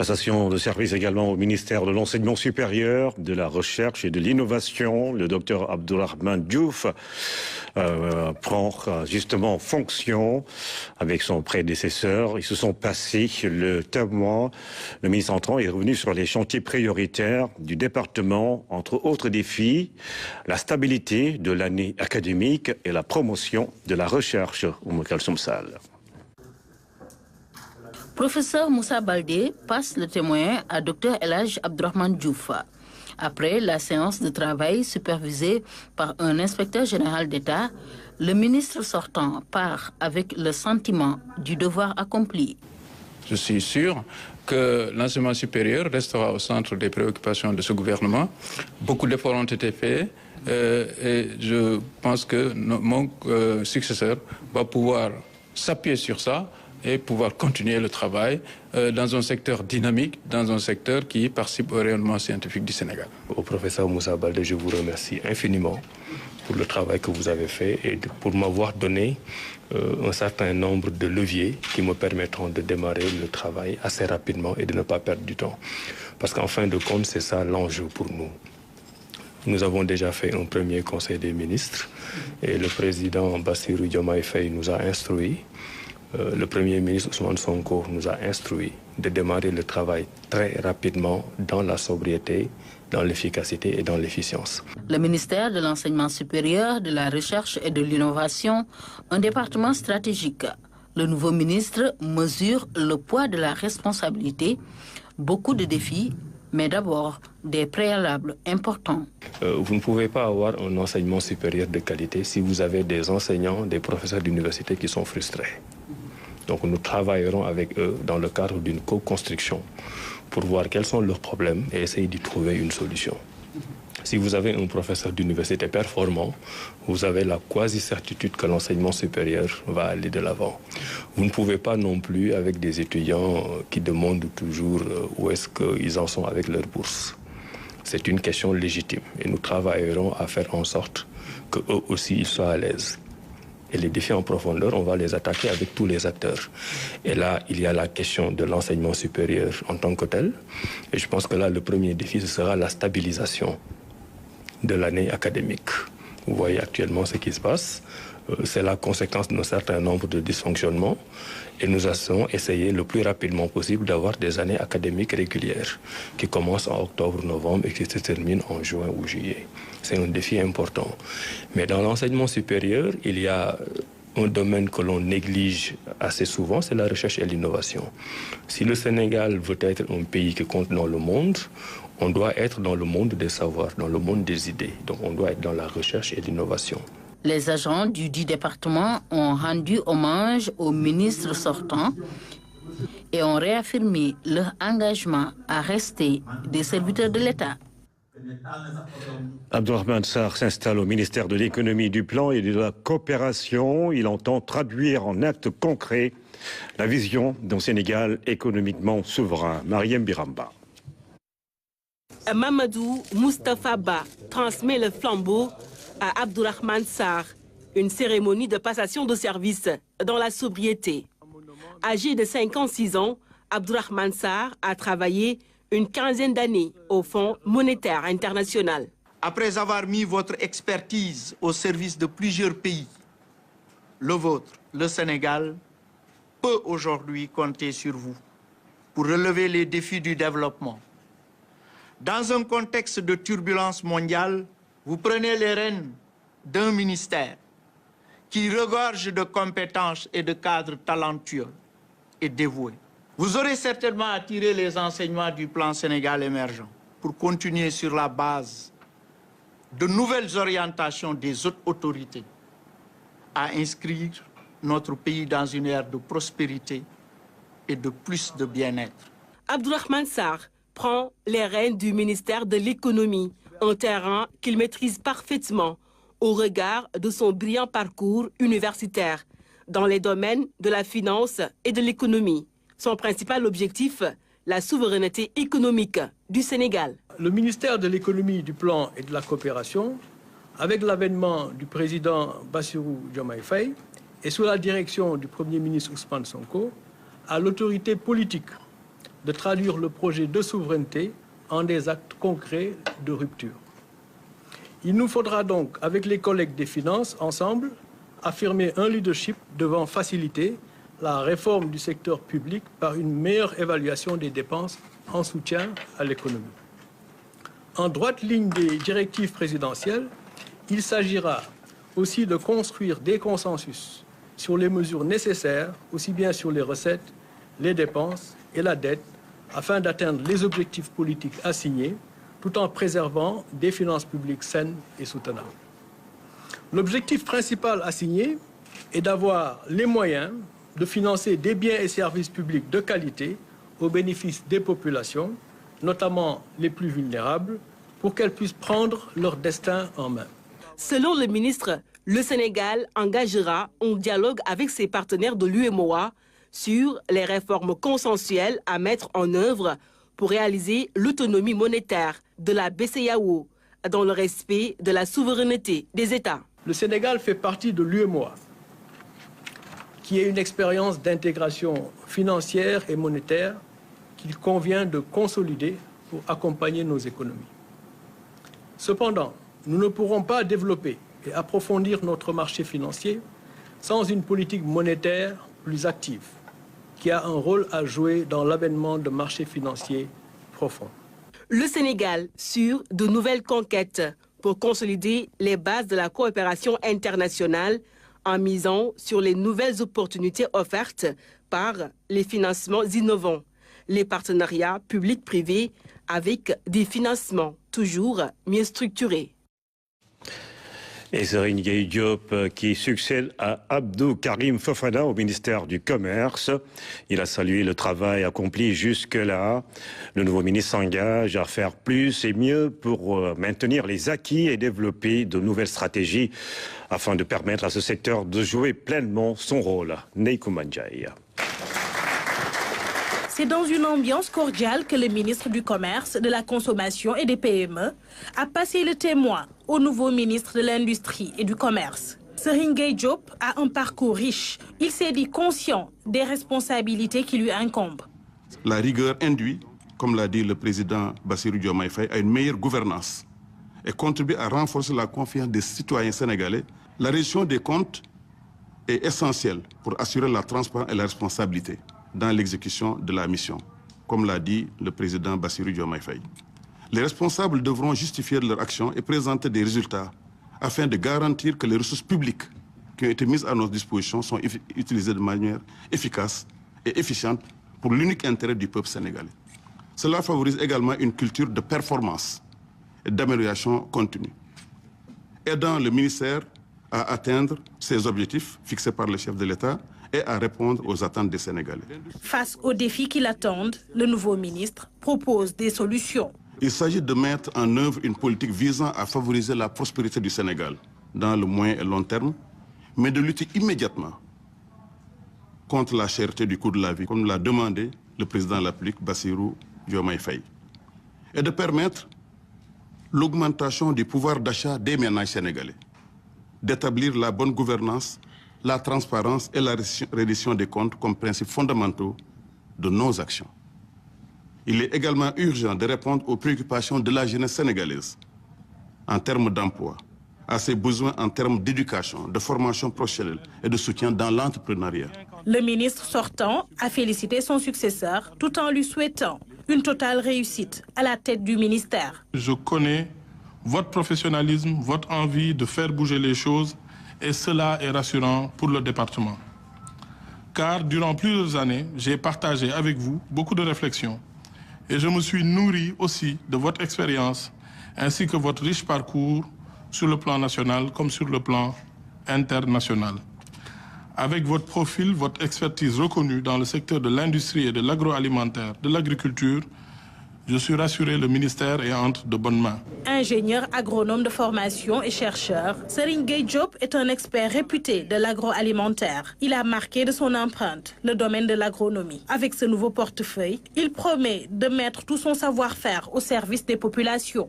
Passation de service également au ministère de l'Enseignement supérieur, de la Recherche et de l'Innovation. Le docteur Abdourahmane Diouf prend justement fonction avec son prédécesseur. Ils se sont passés le témoin. Le ministre entrant est revenu sur les chantiers prioritaires du département, entre autres défis, la stabilité de l'année académique et la promotion de la recherche. Professeur Moussa Baldé passe le témoin à Dr El Hadj Abdourahmane Diouf. Après la séance de travail supervisée par un inspecteur général d'État, le ministre sortant part avec le sentiment du devoir accompli. Je suis sûr que l'enseignement supérieur restera au centre des préoccupations de ce gouvernement. Beaucoup d'efforts ont été faits et je pense que mon successeur va pouvoir s'appuyer sur ça et pouvoir continuer le travail dans un secteur dynamique, dans un secteur qui participe au rayonnement scientifique du Sénégal. Au professeur Moussa Baldé, je vous remercie infiniment pour le travail que vous avez fait et pour m'avoir donné un certain nombre de leviers qui me permettront de démarrer le travail assez rapidement et de ne pas perdre du temps. Parce qu'en fin de compte, c'est ça l'enjeu pour nous. Nous avons déjà fait un premier conseil des ministres et le président Bassirou Diomaye Faye nous a instruits. Le Premier ministre Ousmane Sonko nous a instruit de démarrer le travail très rapidement dans la sobriété, dans l'efficacité et dans l'efficience. Le ministère de l'Enseignement supérieur, de la Recherche et de l'Innovation, un département stratégique. Le nouveau ministre mesure le poids de la responsabilité, beaucoup de défis, mais d'abord des préalables importants. Vous ne pouvez pas avoir un enseignement supérieur de qualité si vous avez des enseignants, des professeurs d'université qui sont frustrés. Donc nous travaillerons avec eux dans le cadre d'une co-construction pour voir quels sont leurs problèmes et essayer d'y trouver une solution. Si vous avez un professeur d'université performant, vous avez la quasi-certitude que l'enseignement supérieur va aller de l'avant. Vous ne pouvez pas non plus avec des étudiants qui demandent toujours où est-ce qu'ils en sont avec leur bourse. C'est une question légitime et nous travaillerons à faire en sorte qu'eux aussi ils soient à l'aise. Et les défis en profondeur, on va les attaquer avec tous les acteurs. Et là, il y a la question de l'enseignement supérieur en tant que tel. Et je pense que là, le premier défi, ce sera la stabilisation de l'année académique. Vous voyez actuellement ce qui se passe. C'est la conséquence d'un certain nombre de dysfonctionnements. Et nous allons essayer le plus rapidement possible d'avoir des années académiques régulières qui commencent en octobre, novembre et qui se terminent en juin ou juillet. C'est un défi important. Mais dans l'enseignement supérieur, il y a un domaine que l'on néglige assez souvent, c'est la recherche et l'innovation. Si le Sénégal veut être un pays qui compte dans le monde, on doit être dans le monde des savoirs, dans le monde des idées. Donc on doit être dans la recherche et l'innovation. Les agents du dit département ont rendu hommage au ministre sortant et ont réaffirmé leur engagement à rester des serviteurs de l'État. Abdourahmane Sarr s'installe au ministère de l'économie, du plan et de la coopération. Il entend traduire en actes concrets la vision d'un Sénégal économiquement souverain. Mariam Biramba. Mamadou Moustapha Ba transmet le flambeau à Abdourahmane Sarr, une cérémonie de passation de service dans la sobriété. Âgé de 56 ans, Abdourahmane Sarr a travaillé une quinzaine d'années au Fonds monétaire international. Après avoir mis votre expertise au service de plusieurs pays, le vôtre, le Sénégal, peut aujourd'hui compter sur vous pour relever les défis du développement. Dans un contexte de turbulence mondiale, vous prenez les rênes d'un ministère qui regorge de compétences et de cadres talentueux et dévoués. Vous aurez certainement à tirer les enseignements du plan Sénégal émergent pour continuer sur la base de nouvelles orientations des autres autorités à inscrire notre pays dans une ère de prospérité et de plus de bien-être. Abdourahmane Sarr prend les rênes du ministère de l'économie, un terrain qu'il maîtrise parfaitement au regard de son brillant parcours universitaire dans les domaines de la finance et de l'économie. Son principal objectif, la souveraineté économique du Sénégal. Le ministère de l'économie, du plan et de la coopération, avec l'avènement du président Bassirou Diomaye Faye et sous la direction du Premier ministre Ousmane Sonko, a l'autorité politique de traduire le projet de souveraineté en des actes concrets de rupture. Il nous faudra donc, avec les collègues des finances, ensemble, affirmer un leadership devant faciliter la réforme du secteur public par une meilleure évaluation des dépenses en soutien à l'économie. En droite ligne des directives présidentielles, il s'agira aussi de construire des consensus sur les mesures nécessaires, aussi bien sur les recettes, les dépenses et la dette, afin d'atteindre les objectifs politiques assignés, tout en préservant des finances publiques saines et soutenables. L'objectif principal assigné est d'avoir les moyens de financer des biens et services publics de qualité au bénéfice des populations, notamment les plus vulnérables, pour qu'elles puissent prendre leur destin en main. Selon le ministre, le Sénégal engagera un dialogue avec ses partenaires de l'UEMOA sur les réformes consensuelles à mettre en œuvre pour réaliser l'autonomie monétaire de la BCEAO dans le respect de la souveraineté des États. Le Sénégal fait partie de l'UEMOA, qui est une expérience d'intégration financière et monétaire qu'il convient de consolider pour accompagner nos économies. Cependant, nous ne pourrons pas développer et approfondir notre marché financier sans une politique monétaire plus active, qui a un rôle à jouer dans l'avènement de marchés financiers profonds. Le Sénégal sur de nouvelles conquêtes pour consolider les bases de la coopération internationale en misant sur les nouvelles opportunités offertes par les financements innovants, les partenariats publics-privés avec des financements toujours mieux structurés. Et Serigne Gueye Diop qui succède à Abdou Karim Fofana au ministère du Commerce. Il a salué le travail accompli jusque-là. Le nouveau ministre s'engage à faire plus et mieux pour maintenir les acquis et développer de nouvelles stratégies afin de permettre à ce secteur de jouer pleinement son rôle. Neikou Mandjaye. C'est dans une ambiance cordiale que le ministre du Commerce, de la Consommation et des PME a passé le témoin au nouveau ministre de l'Industrie et du Commerce. Serigne Gueye Diop a un parcours riche. Il s'est dit conscient des responsabilités qui lui incombent. La rigueur induit, comme l'a dit le président Bassirou Diomaye Faye, à une meilleure gouvernance et contribue à renforcer la confiance des citoyens sénégalais. La reddition des comptes est essentielle pour assurer la transparence et la responsabilité dans l'exécution de la mission, comme l'a dit le président Bassirou Diomaye Faye. Les responsables devront justifier de leur action et présenter des résultats afin de garantir que les ressources publiques qui ont été mises à notre disposition sont utilisées de manière efficace et efficiente pour l'unique intérêt du peuple sénégalais. Cela favorise également une culture de performance et d'amélioration continue, aidant le ministère à atteindre ses objectifs fixés par le chef de l'État et à répondre aux attentes des Sénégalais. Face aux défis qui l'attendent, le nouveau ministre propose des solutions. Il s'agit de mettre en œuvre une politique visant à favoriser la prospérité du Sénégal dans le moyen et long terme, mais de lutter immédiatement contre la cherté du coût de la vie, comme l'a demandé le président de la République, Bassirou Diomaye Faye, et de permettre l'augmentation du pouvoir d'achat des ménages sénégalais, d'établir la bonne gouvernance, la transparence et la reddition des comptes comme principes fondamentaux de nos actions. Il est également urgent de répondre aux préoccupations de la jeunesse sénégalaise en termes d'emploi, à ses besoins en termes d'éducation, de formation professionnelle et de soutien dans l'entrepreneuriat. Le ministre sortant a félicité son successeur tout en lui souhaitant une totale réussite à la tête du ministère. Je connais votre professionnalisme, votre envie de faire bouger les choses et cela est rassurant pour le département. Car durant plusieurs années, j'ai partagé avec vous beaucoup de réflexions et je me suis nourri aussi de votre expérience ainsi que votre riche parcours sur le plan national comme sur le plan international. Avec votre profil, votre expertise reconnue dans le secteur de l'industrie et de l'agroalimentaire, de l'agriculture, je suis rassuré, le ministère est entre de bonnes mains. Ingénieur agronome de formation et chercheur, Serigne Gueye Diop est un expert réputé de l'agroalimentaire. Il a marqué de son empreinte le domaine de l'agronomie. Avec ce nouveau portefeuille, il promet de mettre tout son savoir-faire au service des populations.